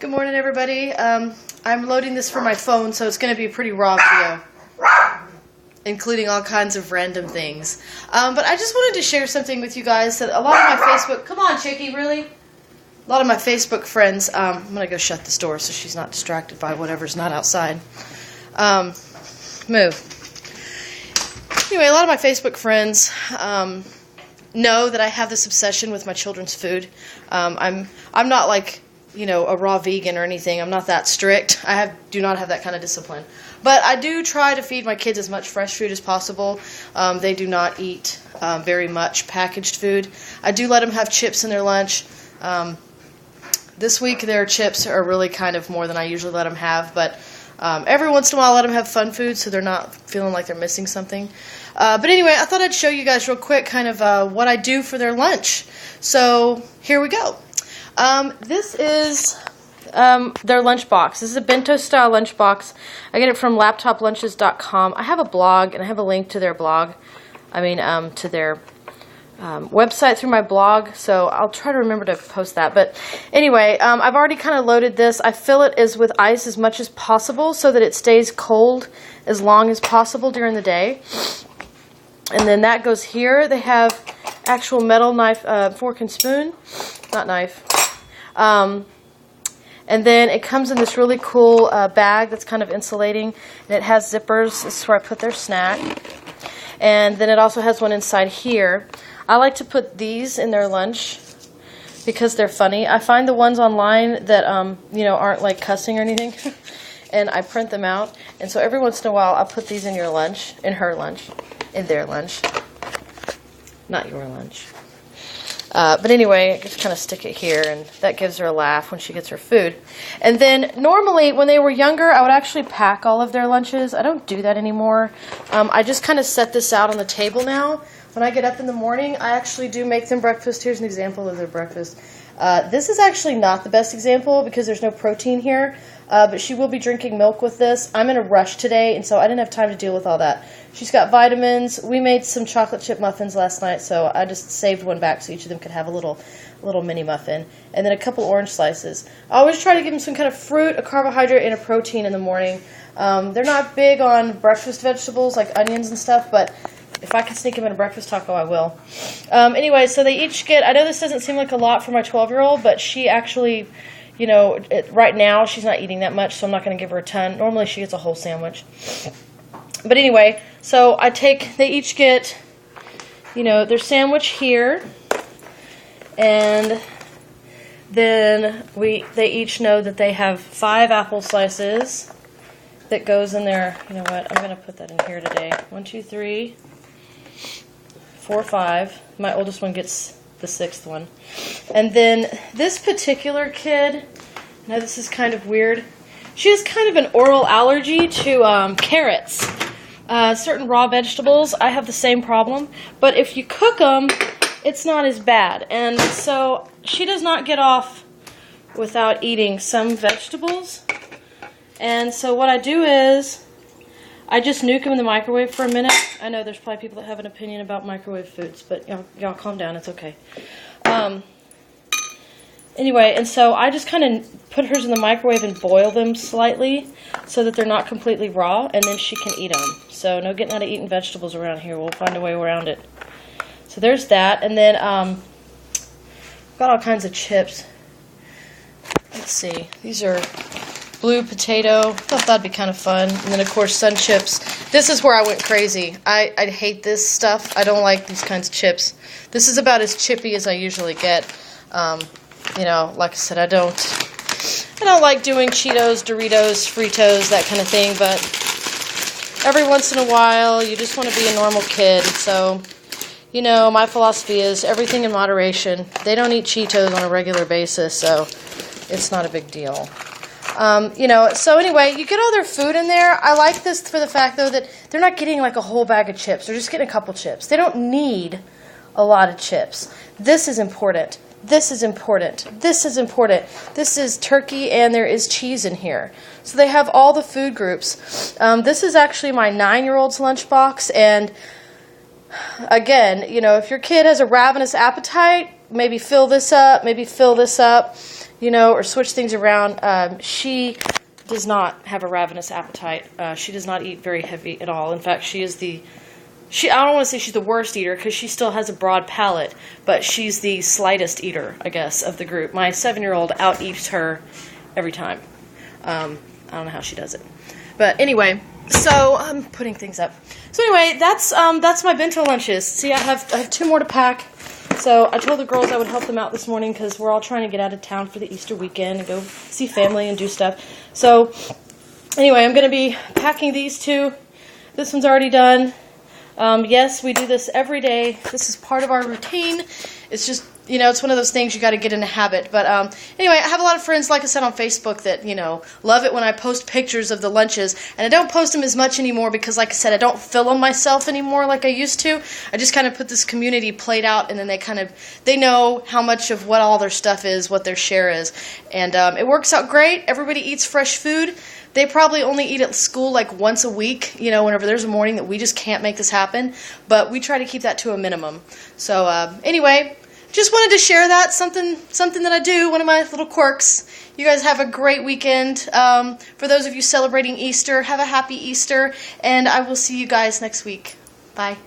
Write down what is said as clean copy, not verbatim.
Good morning, everybody. I'm loading this from my phone, so it's going to be a pretty raw video, including all kinds of random things. But I just wanted to share something with you guys that a lot of my Facebook... Come on, Chickie, really? A lot of my Facebook friends... I'm going to go shut this door so she's not distracted by whatever's not outside. Move. Anyway, a lot of my Facebook friends know that I have this obsession with my children's food. I'm not like... a raw vegan or anything. I'm not that strict. I do not have that kind of discipline. But I do try to feed my kids as much fresh food as possible. They do not eat very much packaged food. I do let them have chips in their lunch. This week their chips are really kind of more than I usually let them have, but every once in a while I let them have fun food so they're not feeling like they're missing something. But anyway, I thought I'd show you guys real quick kind of what I do for their lunch. So here we go. This is their lunchbox. This is a bento-style lunchbox. I get it from laptoplunches.com. I have a blog, and I have a link to their blog. To their website through my blog, so I'll try to remember to post that. But anyway, I've already kind of loaded this. I fill it with ice as much as possible so that it stays cold as long as possible during the day. And then that goes here. They have actual metal knife, fork and spoon. Not knife. And then it comes in this really cool bag that's kind of insulating, and it has zippers. This is where I put their snack. And then it also has one inside here. I like to put these in their lunch because they're funny. I find the ones online that aren't like cussing or anything, and I print them out. And so every once in a while I'll put these in your lunch, in her lunch, in their lunch. Not your lunch. But anyway, I just kind of stick it here, and that gives her a laugh when she gets her food. And then normally, when they were younger, I would actually pack all of their lunches. I don't do that anymore. I just kind of set this out on the table now. When I get up in the morning, I actually do make them breakfast. Here's an example of their breakfast. This is actually not the best example because there's no protein here, but she will be drinking milk with this. I'm in a rush today, and so I didn't have time to deal with all that. She's got vitamins. We made some chocolate chip muffins last night, so I just saved one back so each of them could have a little mini muffin, and then a couple orange slices. I always try to give them some kind of fruit, a carbohydrate, and a protein in the morning. They're not big on breakfast vegetables like onions and stuff, but if I can sneak them in a breakfast taco, I will. Anyway, so they each get, I know this doesn't seem like a lot for my 12-year-old, but she actually, right now she's not eating that much, so I'm not going to give her a ton. Normally she gets a whole sandwich. But anyway, so they each get, their sandwich here, and then they each know that they have 5 apple slices that goes in there. You know what, I'm going to put that in here today. 1, 2, 3, 4, 5. My oldest one gets the 6th one. And then this particular kid, now this is kind of weird, she has kind of an oral allergy to carrots. Certain raw vegetables, I have the same problem, but if you cook them, it's not as bad. And so she does not get off without eating some vegetables. And so what I do is I just nuke them in the microwave for a minute. I know there's probably people that have an opinion about microwave foods, but y'all calm down, it's okay. Anyway, and so I just kind of put hers in the microwave and boil them slightly so that they're not completely raw, and then she can eat them. So no getting out of eating vegetables around here. We'll find a way around it. So there's that. And then got all kinds of chips. Let's see. These are blue potato. I thought that'd be kind of fun. And then, of course, Sun Chips. This is where I went crazy. I hate this stuff. I don't like these kinds of chips. This is about as chippy as I usually get. Like I said, I don't like doing Cheetos, Doritos, Fritos, that kind of thing, but every once in a while, you just want to be a normal kid. So, my philosophy is everything in moderation. They don't eat Cheetos on a regular basis, so it's not a big deal. So anyway, you get all their food in there. I like this for the fact, though, that they're not getting like a whole bag of chips. They're just getting a couple chips. They don't need a lot of chips. This is important. This is important. This is important. This is turkey, and there is cheese in here. So they have all the food groups. This is actually my 9-year-old's lunchbox, and again, if your kid has a ravenous appetite, maybe fill this up, you know, or switch things around. She does not have a ravenous appetite. She does not eat very heavy at all. In fact, she is I don't want to say she's the worst eater because she still has a broad palate, but she's the slightest eater, I guess, of the group. My 7-year-old out-eats her every time. I don't know how she does it. But anyway, so I'm putting things up. So anyway, that's my bento lunches. See, I have 2 more to pack. So I told the girls I would help them out this morning because we're all trying to get out of town for the Easter weekend and go see family and do stuff. So anyway, I'm going to be packing these 2. This one's already done. Yes, we do this every day. This is part of our routine. It's just, you know, it's one of those things you got to get in a habit. But anyway, I have a lot of friends, like I said, on Facebook that, you know, love it when I post pictures of the lunches. And I don't post them as much anymore because, like I said, I don't film myself anymore like I used to. I just kind of put this community plate out, and then they know how much of what all their stuff is, what their share is. And it works out great. Everybody eats fresh food. They probably only eat at school like once a week, you know, whenever there's a morning that we just can't make this happen. But we try to keep that to a minimum. So anyway, just wanted to share that, something that I do, one of my little quirks. You guys have a great weekend. For those of you celebrating Easter, have a happy Easter, and I will see you guys next week. Bye.